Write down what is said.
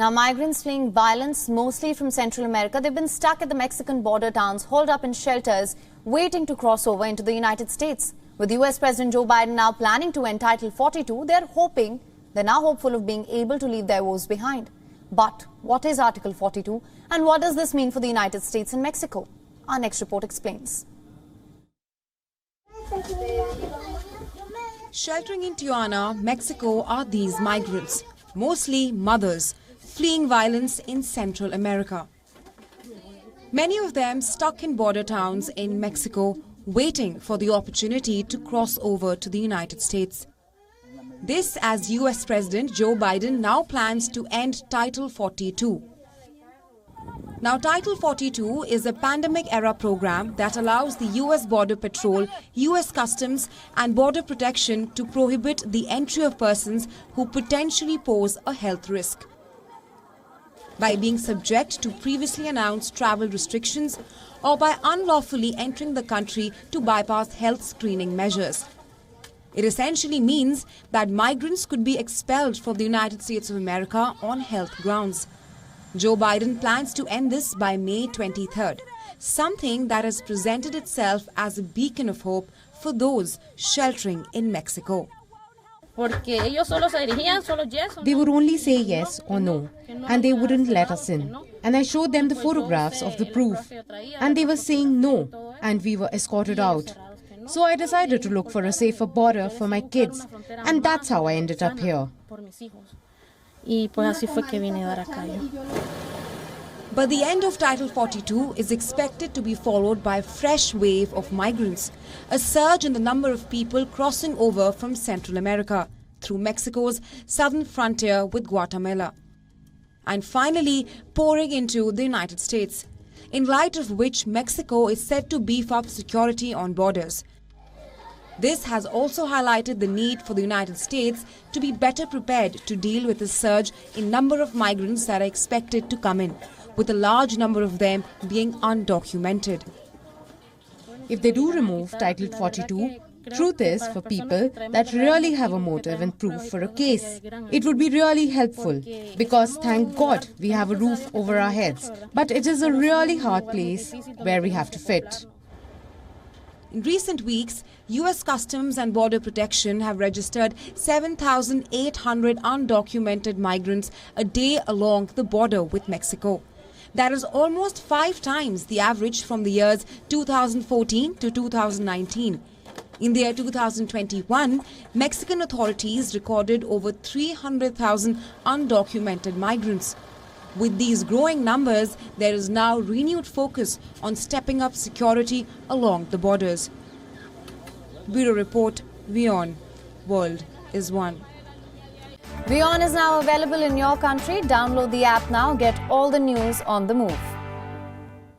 Now, migrants fleeing violence, mostly from Central America, they've been stuck at the Mexican border towns, holed up in shelters, waiting to cross over into the United States. With US President Joe Biden now planning to end Title 42, they're now hopeful of being able to leave their woes behind. But what is Article 42 and what does this mean for the United States and Mexico? Our next report explains. Sheltering in Tijuana, Mexico are these migrants, mostly mothers, fleeing violence in Central America. Many of them stuck in border towns in Mexico, waiting for the opportunity to cross over to the United States. This as US President Joe Biden now plans to end Title 42. Now, Title 42 is a pandemic-era program that allows the US Border Patrol, US Customs and Border Protection to prohibit the entry of persons who potentially pose a health risk by being subject to previously announced travel restrictions or by unlawfully entering the country to bypass health screening measures. It essentially means that migrants could be expelled from the United States of America on health grounds. Joe Biden plans to end this by May 23rd, something that has presented itself as a beacon of hope for those sheltering in Mexico. They would only say yes or no, and they wouldn't let us in. And I showed them the photographs of the proof, and they were saying no, and we were escorted out. So I decided to look for a safer border for my kids, and that's how I ended up here. But the end of Title 42 is expected to be followed by a fresh wave of migrants, a surge in the number of people crossing over from Central America through Mexico's southern frontier with Guatemala, and finally pouring into the United States, in light of which Mexico is set to beef up security on borders. This has also highlighted the need for the United States to be better prepared to deal with the surge in number of migrants that are expected to come in, with a large number of them being undocumented. If they do remove Title 42, truth is for people that really have a motive and proof for a case. It would be really helpful because thank God we have a roof over our heads. But it is a really hard place where we have to fit. In recent weeks, US Customs and Border Protection have registered 7,800 undocumented migrants a day along the border with Mexico. That is almost 5 times the average from the years 2014 to 2019. In the year 2021, Mexican authorities recorded over 300,000 undocumented migrants. With these growing numbers, there is now renewed focus on stepping up security along the borders. Bureau Report, WION World is One. WION is now available in your country. Download the app now. Get all the news on the move.